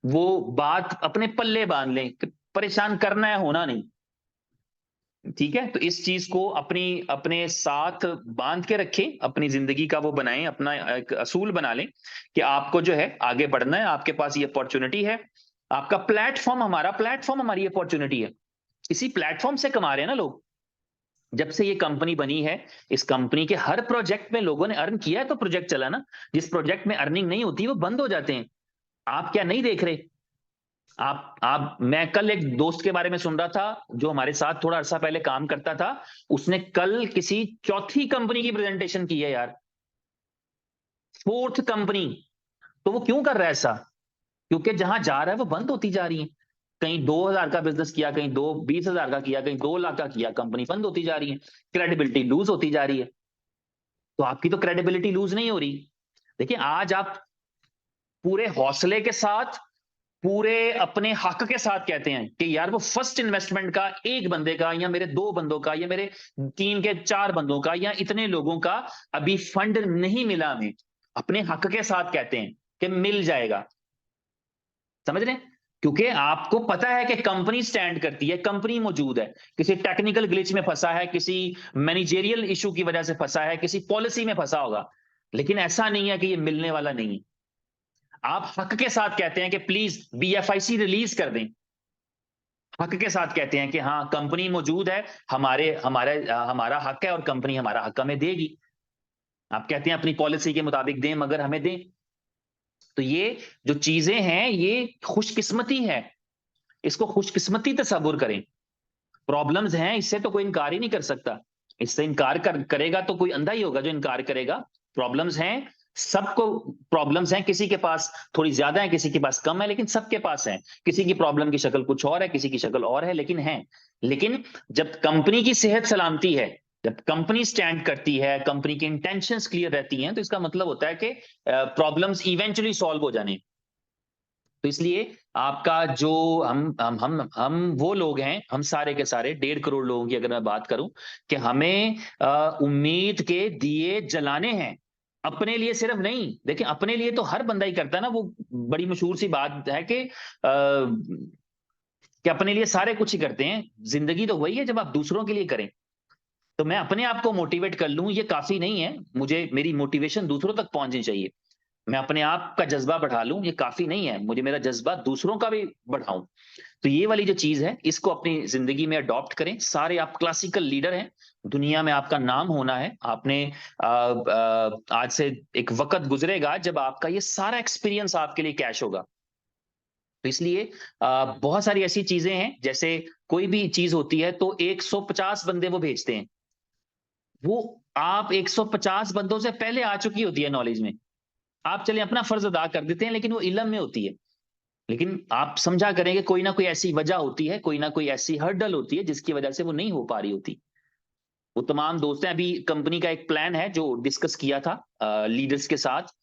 वो बात अपने पल्ले बांध लें, परेशान करना है, होना नहीं। ठीक है, तो इस चीज को अपनी अपने साथ बांध के रखें, अपनी जिंदगी का वो बनाएं, अपना एक असूल बना लें कि आपको जो है आगे बढ़ना है, आपके पास ये अपॉर्चुनिटी है। आपका प्लेटफॉर्म, हमारा प्लेटफॉर्म हमारी अपॉर्चुनिटी है। इसी प्लेटफॉर्म से कमा रहे हैं ना लोग। जब से ये कंपनी बनी है, इस कंपनी के हर प्रोजेक्ट में लोगों ने अर्न किया है, तो प्रोजेक्ट चला ना। जिस प्रोजेक्ट में अर्निंग नहीं होती वो बंद हो जाते हैं। आप क्या नहीं देख रहे? आप मैं कल एक दोस्त के बारे में सुन रहा था जो हमारे साथ थोड़ा अरसा पहले काम करता था। उसने कल किसी चौथी कंपनी की प्रेजेंटेशन की है यार, फोर्थ कंपनी। तो वो क्यों कर रहा है ऐसा? क्योंकि जहां जा रहा है वो बंद होती जा रही है। कहीं 2,000 का बिजनेस किया, कहीं 20,000 का किया, कहीं 2 लाख का किया, कंपनी बंद होती जा रही है, क्रेडिबिलिटी लूज होती जा रही है। तो आपकी तो क्रेडिबिलिटी लूज नहीं हो रही। देखिए, आज आप पूरे हौसले के साथ, पूरे अपने हक के साथ कहते हैं कि यार वो फर्स्ट इन्वेस्टमेंट का एक बंदे का, या मेरे 2 बंदों का, या मेरे 3 के 4 बंदों का, या इतने लोगों का अभी फंड नहीं मिला हमें, अपने हक के साथ कहते हैं कि मिल जाएगा। समझ रहे हैं? क्योंकि आपको पता है कि कंपनी स्टैंड करती है, कंपनी मौजूद है। किसी टेक्निकल ग्लिच में फंसा है, किसी मैनेजेरियल इशू की वजह से फंसा है, किसी पॉलिसी में फंसा होगा, लेकिन ऐसा नहीं है कि ये मिलने वाला नहीं है। आप हक के साथ कहते हैं कि प्लीज BFIC रिलीज कर दें। हक के साथ कहते हैं कि हाँ, कंपनी मौजूद है, हमारे हमारे हमारा हक है और कंपनी हमारा हक हमें देगी। आप कहते हैं अपनी पॉलिसी के मुताबिक दें, मगर हमें दें। तो ये जो चीजें हैं, ये खुशकिस्मती है। इसको खुशकिस्मती तस्वुर करें। प्रॉब्लम्स हैं, इससे तो कोई इनकार ही नहीं कर सकता। इससे करेगा तो कोई अंधा ही होगा जो इनकार करेगा। प्रॉब्लम्स हैं, सबको प्रॉब्लम्स हैं। किसी के पास थोड़ी ज्यादा है, किसी के पास कम है, लेकिन सबके पास है। किसी की प्रॉब्लम की शक्ल कुछ और है, किसी की शक्ल और है, लेकिन है। लेकिन जब कंपनी की सेहत सलामती है, जब कंपनी स्टैंड करती है, कंपनी की इंटेंशंस क्लियर रहती हैं, तो इसका मतलब होता है कि प्रॉब्लम्स इवेंचुअली सॉल्व हो जाने। तो इसलिए आपका जो हम वो लोग हैं, हम सारे के सारे 1.5 करोड़ लोगों की अगर मैं बात करूं, कि हमें उम्मीद के दिए जलाने हैं। अपने लिए सिर्फ नहीं, देखिए अपने लिए तो हर बंदा ही करता है ना। वो बड़ी मशहूर सी बात है कि अपने लिए सारे कुछ ही करते हैं। जिंदगी तो वही है जब आप दूसरों के लिए करें। तो मैं अपने आप को मोटिवेट कर लूं, ये काफी नहीं है। मुझे मेरी मोटिवेशन दूसरों तक पहुंचनी चाहिए। मैं अपने आप का जज्बा बढ़ा लूं, ये काफी नहीं है। मुझे मेरा जज्बा दूसरों का भी बढ़ाऊं। तो ये वाली जो चीज है, इसको अपनी जिंदगी में अडॉप्ट करें। सारे आप क्लासिकल लीडर हैं, दुनिया में आपका नाम होना है। आपने आज से एक वक्त गुजरेगा जब आपका ये सारा एक्सपीरियंस आपके लिए कैश होगा। तो इसलिए बहुत सारी ऐसी चीजें हैं, जैसे कोई भी चीज होती है तो 150 बंदे वो भेजते हैं। वो आप 150 बंदों से पहले आ चुकी होती है नॉलेज में। आप चले अपना फर्ज अदा कर देते हैं, लेकिन वो इल्म में होती है। लेकिन आप समझा करें कि कोई ना कोई ऐसी वजह होती है, कोई ना कोई ऐसी हर्डल होती है जिसकी वजह से वो नहीं हो पा रही होती। वो तमाम दोस्त हैं। अभी कंपनी का एक प्लान है जो डिस्कस किया था लीडर्स के साथ,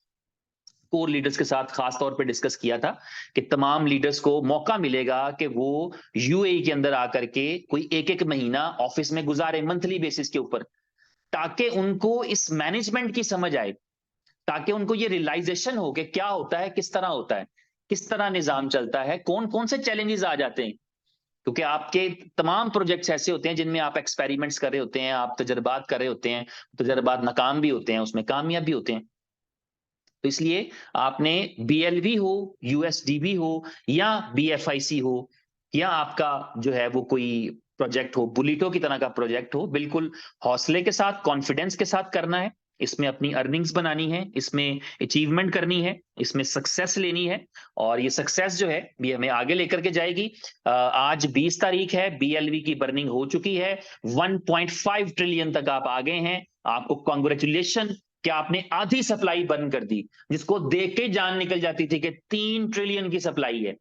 कोर लीडर्स के साथ खास तौर पे डिस्कस किया था, कि तमाम लीडर्स को मौका मिलेगा कि वो UAE के अंदर आकर के कोई एक एक महीना ऑफिस में गुजारे, मंथली बेसिस के ऊपर, ताकि उनको इस मैनेजमेंट की समझ आए, ताकि उनको ये रियलाइजेशन हो कि क्या होता है, किस तरह होता है, किस तरह निजाम चलता है, कौन कौन से चैलेंजेस आ जाते हैं। क्योंकि आपके तमाम प्रोजेक्ट्स ऐसे होते हैं जिनमें आप एक्सपेरिमेंट्स कर रहे होते हैं, आप तजर्बात कर रहे होते हैं। तजर्बात नाकाम भी होते हैं, उसमें कामयाब भी होते हैं। तो इसलिए आपने BLV हो, USDB हो, या BFIC हो, या आपका जो है वो कोई प्रोजेक्ट हो, बुलिटो की तरह का प्रोजेक्ट हो, बिल्कुल हौसले के साथ, कॉन्फिडेंस के साथ करना है। इसमें अपनी अर्निंग्स बनानी है, इसमें अचीवमेंट करनी है, इसमें सक्सेस लेनी है। और ये सक्सेस जो है ये हमें आगे लेकर के जाएगी। आज 20 तारीख है, BLV की बर्निंग हो चुकी है, 1.5 ट्रिलियन तक आप आ गए हैं। आपको कॉन्ग्रेचुलेशन कि आपने आधी सप्लाई बंद कर दी, जिसको देख के जान निकल जाती थी कि 3 ट्रिलियन की सप्लाई है।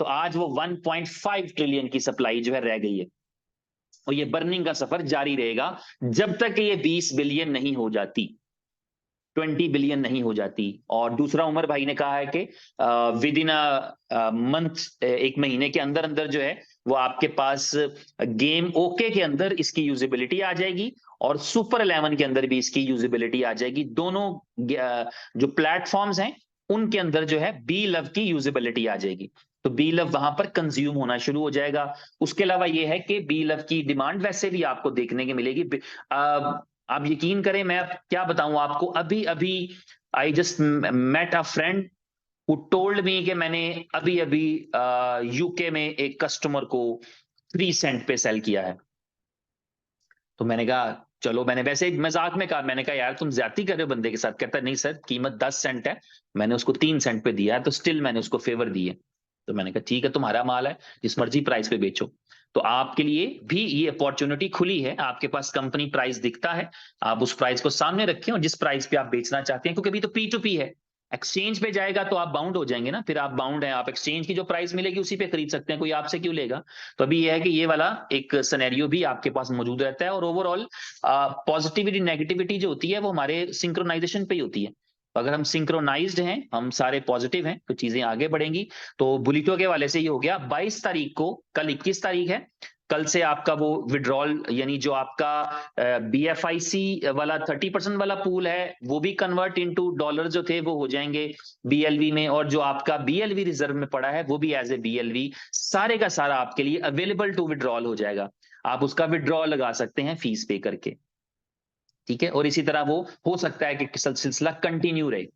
तो आज वो 1.5 ट्रिलियन की सप्लाई जो है रह गई है, और ये बर्निंग का सफर जारी रहेगा जब तक ये 20 बिलियन नहीं हो जाती, 20 बिलियन नहीं हो जाती। और दूसरा उमर भाई ने कहा है कि विद इन अ मंथ, एक महीने के अंदर अंदर जो है वो आपके पास गेम ओके के अंदर इसकी यूजिबिलिटी आ जाएगी, और सुपर 11 के अंदर भी इसकी यूजिबिलिटी आ जाएगी। दोनों जो प्लेटफॉर्म्स हैं उनके अंदर जो है बी लव की यूजिबिलिटी आ जाएगी, तो बी लव वहां पर कंज्यूम होना शुरू हो जाएगा। उसके अलावा ये है कि बी लव की डिमांड वैसे भी आपको देखने की मिलेगी। आप यकीन करें, मैं क्या बताऊं आपको, अभी अभी I just met a friend who told me कि मैंने अभी अभी यूके में एक कस्टमर को 3 सेंट पे सेल किया है। तो मैंने कहा चलो, मैंने वैसे ही मजाक में कहा, मैंने कहा यार तुम ज्यादती कर रहे हो बंदे के साथ। कहता नहीं सर, कीमत 10 सेंट है, मैंने उसको 3 सेंट पे दिया है, तो स्टिल मैंने उसको फेवर दी है। तो मैंने कहा ठीक है, तुम्हारा माल है, जिस मर्जी प्राइस पे बेचो। तो आपके लिए भी ये अपॉर्चुनिटी खुली है, आपके पास कंपनी प्राइस दिखता है, आप उस प्राइस को सामने रखें और जिस प्राइस पे आप बेचना चाहते हैं, क्योंकि अभी तो P2P है। एक्सचेंज पे जाएगा तो आप बाउंड हो जाएंगे ना, फिर आप बाउंड हैं, आप एक्सचेंज की जो प्राइस मिलेगी उसी पे खरीद सकते हैं, कोई आपसे क्यों लेगा। तो अभी ये है कि ये वाला एक सिनेरियो भी आपके पास मौजूद रहता है, और ओवरऑल पॉजिटिविटी नेगेटिविटी जो होती है वो हमारे सिंक्रोनाइजेशन पे ही होती है। तो अगर हम सिंक्रोनाइज्ड हैं, हम सारे पॉजिटिव हैं, तो चीजें आगे बढ़ेंगी। तो बुलिटो के वाले से ये हो गया। 22 तारीख को, कल 21 तारीख है, कल से आपका वो विड्रॉल, यानी जो आपका BFIC वाला 30% वाला पूल है वो भी कन्वर्ट इनटू डॉलर जो थे वो हो जाएंगे BLV में, और जो आपका BLV रिजर्व में पड़ा है वो भी एज ए BLV सारे का सारा आपके लिए अवेलेबल टू विड्रॉल हो जाएगा। आप उसका विड्रॉल लगा सकते हैं फीस पे करके, ठीक है। और इसी तरह वो हो सकता है कि सिलसिला कंटिन्यू रहे,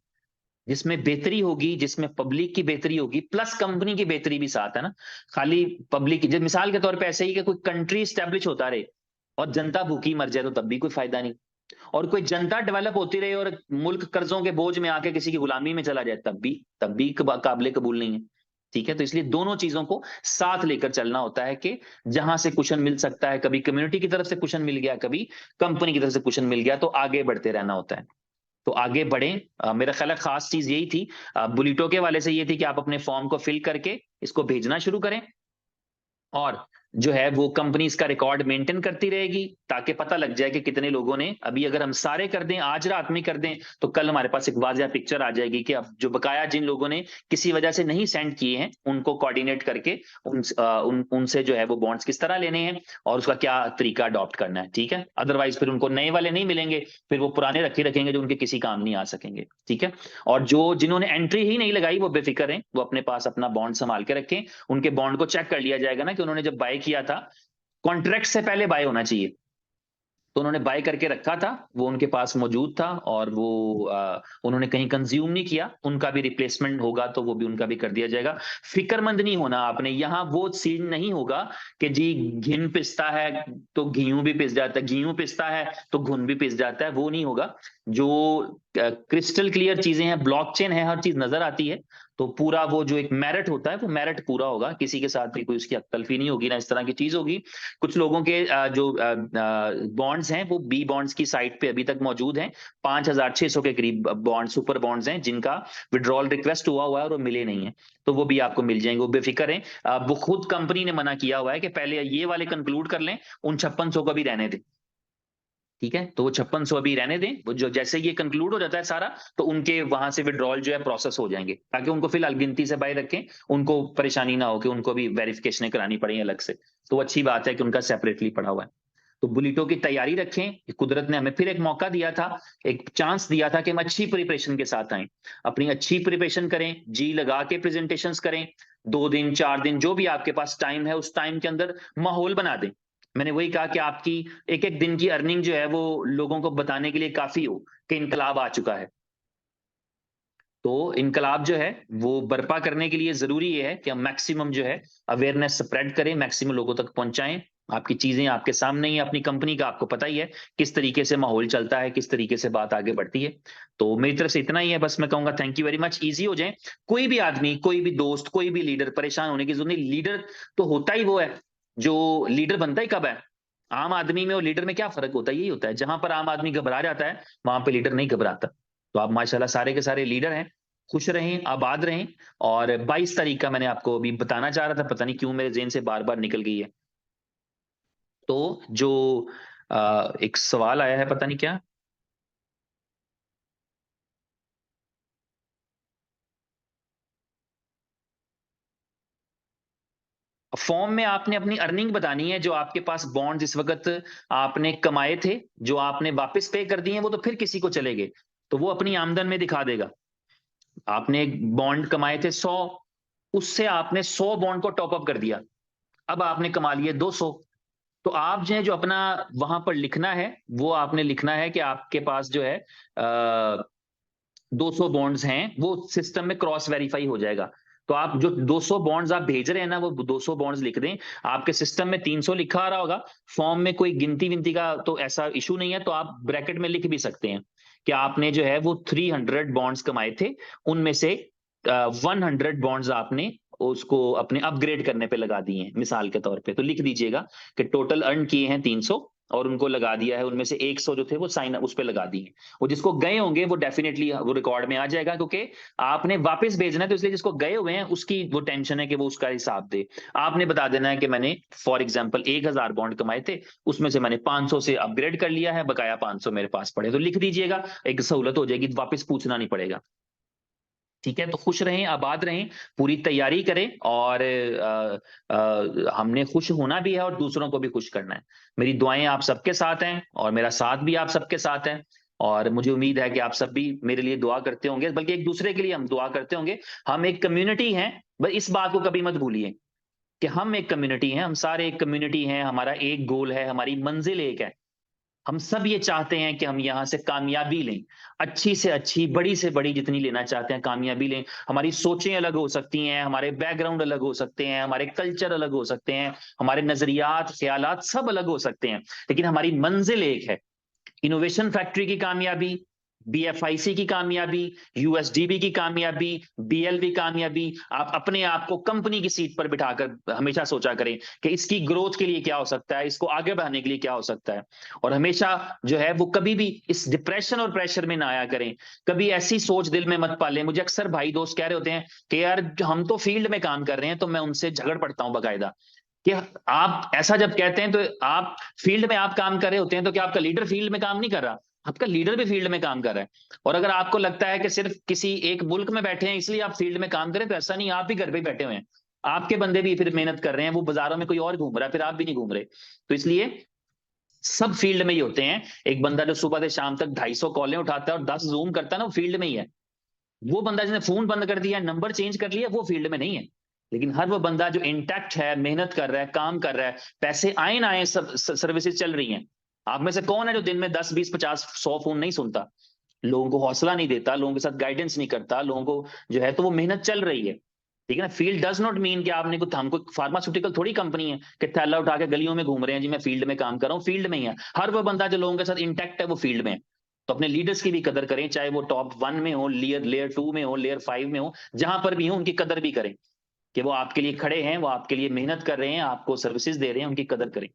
जिसमें बेहतरी होगी, जिसमें पब्लिक की बेहतरी होगी प्लस कंपनी की बेहतरी भी साथ है ना। खाली पब्लिक की, मिसाल के तौर पे ऐसे ही कि कोई कंट्री स्टैब्लिश होता रहे और जनता भूखी मर जाए तो तब भी कोई फायदा नहीं, और कोई जनता डेवलप होती रहे और मुल्क कर्जों के बोझ में आके किसी की गुलामी में चला जाए तब भी काबिले कबूल नहीं है, ठीक है। तो इसलिए दोनों चीजों को साथ लेकर चलना होता है कि जहां से कुशन मिल सकता है, कभी कम्युनिटी की तरफ से कुशन मिल गया, कभी कंपनी की तरफ से कुशन मिल गया, तो आगे बढ़ते रहना होता है। तो आगे बढ़ें। मेरा ख्याल है खास चीज यही थी बुलिटो के वाले से, ये थी कि आप अपने फॉर्म को फिल करके इसको भेजना शुरू करें, और जो है वो कंपनी इसका रिकॉर्ड मेंटेन करती रहेगी, ताकि पता लग जाए कि कितने लोगों ने, अभी अगर हम सारे कर दें, आज रात में कर दें, तो कल हमारे पास एक वाज़िया पिक्चर आ जाएगी कि अब जो बकाया जिन लोगों ने किसी वजह से नहीं सेंड किए हैं उनको कोऑर्डिनेट करके उनसे जो है वो बॉन्ड्स किस तरह लेने हैं और उसका क्या तरीका अडॉप्ट करना है, ठीक है। अदरवाइज फिर उनको नए वाले नहीं मिलेंगे, फिर वो पुराने रखे रखेंगे जो उनके किसी काम नहीं आ सकेंगे, ठीक है। और जो जिन्होंने एंट्री ही नहीं लगाई वो बेफिक्र हैं, वो अपने पास अपना बॉन्ड संभाल के रखें। उनके बॉन्ड को चेक कर लिया जाएगा ना कि उन्होंने जब बाय किया था, कॉन्ट्रैक्ट से पहले बाय होना चाहिए, तो उन्होंने बाय करके रखा था, वो उनके पास मौजूद था, और वो उन्होंने कहीं कंज्यूम नहीं किया, उनका भी रिप्लेसमेंट होगा तो वो भी उनका भी कर दिया जाएगा। फिक्रमंद नहीं होना आपने, यहाँ वो सीन नहीं होगा कि जी घिन पिसता है तो घीऊ भी पिस जाता है, घीऊ पिसता है तो घुन भी पिस जाता है, वो नहीं होगा। जो क्रिस्टल क्लियर चीजें हैं, ब्लॉकचेन है, हर चीज नजर आती है, तो पूरा वो जो एक मेरिट होता है वो मेरिट पूरा होगा, किसी के साथ भी कोई उसकी अक्तलफी नहीं होगी ना, इस तरह की चीज होगी। कुछ लोगों के जो बॉन्ड्स हैं वो बी बॉन्ड्स की साइट पे अभी तक मौजूद हैं, 5,600 के करीब बॉन्ड, सुपर बॉन्ड्स हैं जिनका विड्रॉल रिक्वेस्ट हुआ है और वो मिले नहीं है, तो वो भी आपको मिल जाएंगे, वो बेफिक्र है। वो खुद कंपनी ने मना किया हुआ है कि पहले ये वाले कंक्लूड कर लें, उन 5600 को भी रहने दें, ठीक है। तो वो 5600 अभी रहने दें, वो जो जैसे ये कंक्लूड हो जाता है सारा, तो उनके वहां से विड्रॉल जो है प्रोसेस हो जाएंगे, ताकि उनको फिलहाल गिनती से बाय रखें, उनको परेशानी ना हो कि उनको भी वेरिफिकेशन करानी पड़े अलग से। तो अच्छी बात है कि उनका सेपरेटली पड़ा हुआ है। तो बुलिटो की तैयारी रखें, कुदरत ने हमें फिर एक मौका दिया था, एक चांस दिया था कि हम अच्छी प्रिपरेशन के साथ आए, अपनी अच्छी प्रिपरेशन करें, जी लगा के प्रेजेंटेशंस करें, 2 दिन 4 दिन जो भी आपके पास टाइम है उस टाइम के अंदर माहौल बना दें। मैंने वही कहा कि आपकी एक एक दिन की अर्निंग जो है वो लोगों को बताने के लिए काफी हो कि इनकलाब आ चुका है। तो इनकलाब जो है वो बर्पा करने के लिए जरूरी ये है कि हम मैक्सिमम जो है अवेयरनेस स्प्रेड करें, मैक्सिमम लोगों तक पहुंचाएं। आपकी चीजें आपके सामने ही, अपनी कंपनी का आपको पता ही है किस तरीके से माहौल चलता है, किस तरीके से बात आगे बढ़ती है। तो मेरी तरफ से इतना ही है, बस मैं कहूंगा thank you very much, easy हो जाए। कोई भी आदमी, कोई भी दोस्त, कोई भी लीडर परेशान होने की जरूरत नहीं, लीडर तो होता ही वो है जो लीडर बनता ही कब है। आम आदमी में और लीडर में क्या फर्क होता है, यही होता है, जहां पर आम आदमी घबरा जाता है वहां पे लीडर नहीं घबराता। तो आप माशाल्लाह सारे के सारे लीडर हैं, खुश रहें, आबाद रहें। और 22 तारीख का मैंने आपको अभी बताना चाह रहा था, पता नहीं क्यों मेरे ज़हन से बार-बार निकल गई है। तो जो एक सवाल आया है, पता नहीं क्या? फॉर्म में आपने अपनी अर्निंग बतानी है, जो आपके पास बॉन्ड्स इस वक़्त आपने कमाए थे, जो आपने वापस पे कर दिए हैं, वो तो फिर किसी को चले गए। तो वो अपनी आमदन में दिखा देगा। आपने एक बॉन्ड कमाए थे 100, उससे आपने 100 बॉन्ड को टॉप अप कर दिया। अब आपने कमा लिए 200। तो आप जो है, जो अपना वहां पर लिखना है, वो आपने लिखना है कि आपके पास जो है 200 बॉन्ड्स हैं, वो सिस्टम में क्रॉस वेरीफाई हो जाएगा। तो आप जो 200 बॉन्ड्स आप भेज रहे हैं ना, वो 200 बॉन्ड्स लिख दें। आपके सिस्टम में 300 लिखा आ रहा होगा, फॉर्म में कोई गिनती विनती का तो ऐसा इशू नहीं है, तो आप ब्रैकेट में लिख भी सकते हैं कि आपने जो है वो 300 बॉन्ड्स कमाए थे, उनमें से 100 बॉन्ड्स आपने उसको अपने अपग्रेड करने पे लगा दिए हैं, मिसाल के तौर पे। तो लिख दीजिएगा कि टोटल अर्न किए हैं 300, और उनको लगा दिया है, उनमें से 100 जो थे वो साइन उस पे लगा दिए। वो जिसको गए होंगे वो डेफिनेटली वो रिकॉर्ड में आ जाएगा, क्योंकि आपने वापस भेजना है, तो इसलिए जिसको गए हुए हैं उसकी वो टेंशन है कि वो उसका हिसाब दे। आपने बता देना है कि मैंने फॉर एग्जांपल 1000 बॉन्ड कमाए थे, उसमें से मैंने 500 से अपग्रेड कर लिया है, बकाया 500 मेरे पास पड़े। तो लिख दीजिएगा, एक सहूलत हो जाएगी, वापस पूछना नहीं पड़ेगा। ठीक है, तो खुश रहें, आबाद रहें, पूरी तैयारी करें, और हमने खुश होना भी है और दूसरों को भी खुश करना है। मेरी दुआएं आप सबके साथ हैं, और मेरा साथ भी आप सबके साथ है। और मुझे उम्मीद है कि आप सब भी मेरे लिए दुआ करते होंगे, बल्कि एक दूसरे के लिए हम दुआ करते होंगे। हम एक कम्युनिटी हैं, बस इस बात को कभी मत भूलिए कि हम एक कम्युनिटी हैं, हम सारे एक कम्युनिटी हैं, हमारा एक गोल है, हमारी मंजिल एक है। हम सब ये चाहते हैं कि हम यहाँ से कामयाबी लें, अच्छी से अच्छी, बड़ी से बड़ी, जितनी लेना चाहते हैं कामयाबी लें। हमारी सोचें अलग हो सकती हैं, हमारे बैकग्राउंड अलग हो सकते हैं, हमारे कल्चर अलग हो सकते हैं, हमारे नजरियात, ख्यालात सब अलग हो सकते हैं, लेकिन हमारी मंजिल एक है। इनोवेशन फैक्ट्री की कामयाबी, बीएफआईसी की कामयाबी, यूएसडीबी की कामयाबी, बीएलवी कामयाबी। आप अपने आप को कंपनी की सीट पर बिठाकर हमेशा सोचा करें कि इसकी ग्रोथ के लिए क्या हो सकता है, इसको आगे बढ़ाने के लिए क्या हो सकता है। और हमेशा जो है वो कभी भी इस डिप्रेशन और प्रेशर में ना आया करें। कभी ऐसी सोच दिल में मत पालें। मुझे अक्सर भाई दोस्त कह रहे होते हैं कि यार हम तो फील्ड में काम कर रहे हैं, तो मैं उनसे झगड़ पड़ता हूं बकायदा कि आप ऐसा जब कहते हैं, तो आप फील्ड में आप काम कर रहे होते हैं, तो क्या आपका लीडर फील्ड में काम नहीं कर रहा? आपका लीडर भी फील्ड में काम कर रहा है। और अगर आपको लगता है कि सिर्फ किसी एक मुल्क में बैठे हैं इसलिए आप फील्ड में काम करें, तो ऐसा नहीं, आप भी घर पे बैठे हुए हैं। आपके बंदे भी फिर मेहनत कर रहे हैं, वो बाजारों में कोई और घूम रहा है, फिर आप भी नहीं घूम रहे। तो इसलिए सब फील्ड में ही होते हैं। एक बंदा जो सुबह से शाम तक 250 कॉलें उठाता है और 10 जूम करता है ना, वो फील्ड में ही है। वो बंदा जिसने फोन बंद कर दिया, नंबर चेंज कर लिया, वो फील्ड में नहीं है। लेकिन हर वो बंदा जो इंटैक्ट है, मेहनत कर रहा है, काम कर रहा है, पैसे आए ना आए, सब सर्विसेज चल रही हैं। आप में से कौन है जो दिन में 10 20 50 100 फोन नहीं सुनता, लोगों को हौसला नहीं देता, लोगों के साथ गाइडेंस नहीं करता, लोगों को जो है, तो वो मेहनत चल रही है। ठीक है ना? फील्ड डज नॉट मीन कि आपने कुछ, हमको फार्मास्यूटिकल थोड़ी कंपनी है कि थैला उठा के गलियों में घूम रहे हैं जी मैं फील्ड में काम कर रहा हूँ। फील्ड में ही है हर वो बंदा जो लोगों के साथ इंटैक्ट है, वो फील्ड में है। तो अपने लीडर्स की भी कदर करें, चाहे वो टॉप 1 में हो, लेयर लेयर 2 में हो, लेयर 5 में हो, जहां पर भी हो उनकी कदर भी करें कि वो आपके लिए खड़े हैं, वो आपके लिए मेहनत कर रहे हैं, आपको सर्विसेज दे रहे हैं, उनकी कदर करें।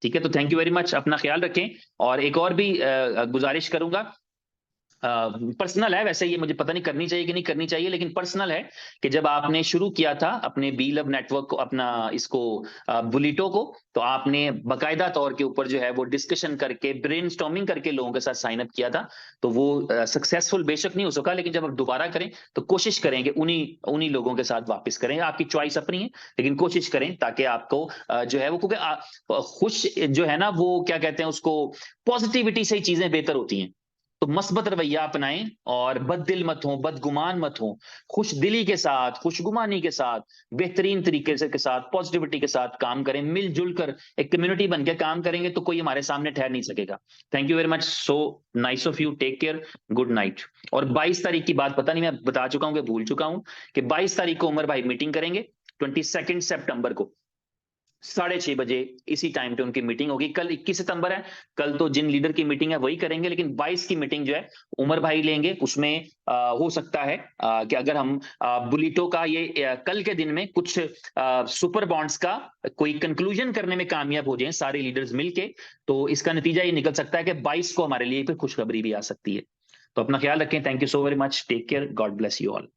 ठीक है, तो थैंक यू वेरी मच, अपना ख्याल रखें। और एक और भी गुजारिश करूंगा, पर्सनल है वैसे, ये मुझे पता नहीं करनी चाहिए कि नहीं करनी चाहिए, लेकिन पर्सनल है कि जब आपने शुरू किया था अपने बी लव नेटवर्क को, अपना इसको बुलिटो को, तो आपने बकायदा तौर के ऊपर जो है वो डिस्कशन करके, ब्रेनस्टॉर्मिंग करके लोगों के साथ साइन अप किया था। तो वो सक्सेसफुल बेशक नहीं हो सका, लेकिन जब आप दोबारा करें तो कोशिश करें कि उन्हीं उन्हीं लोगों के साथ वापस करें। आपकी चॉइस अपनी है, लेकिन कोशिश करें ताकि आपको जो है वो, क्योंकि खुश जो है ना, वो क्या कहते हैं उसको, पॉजिटिविटी से ही चीजें बेहतर होती हैं। तो मस्बत रवैया अपनाएं, और बददिल मत हो, बदगुमान मत हो। खुश दिली के साथ, खुशगुमानी के साथ, बेहतरीन तरीके से के साथ, पॉजिटिविटी के साथ काम करें। मिलजुल कर एक कम्युनिटी बन के काम करेंगे तो कोई हमारे सामने ठहर नहीं सकेगा। Thank you very much, so nice of you, take care, good night. और 22 तारीख की बात, पता नहीं मैं बता चुका हूं कि भूल चुका हूं, कि 22 तारीख को उमर भाई मीटिंग करेंगे, 22 सितंबर को 6:30 बजे इसी टाइम पे उनकी मीटिंग होगी। कल 21 सितंबर है, कल तो जिन लीडर की मीटिंग है वही करेंगे, लेकिन 22 की मीटिंग जो है उमर भाई लेंगे। उसमें हो सकता है कि अगर हम बुलिटो का ये कल के दिन में कुछ सुपर बॉन्ड्स का कोई कंक्लूजन करने में कामयाब हो जाए सारे लीडर्स मिलके, तो इसका नतीजा ये निकल सकता है कि 22 को हमारे लिए फिर खुशखबरी भी आ सकती है। तो अपना ख्याल रखें। Thank you so very much. Take care. God bless you all.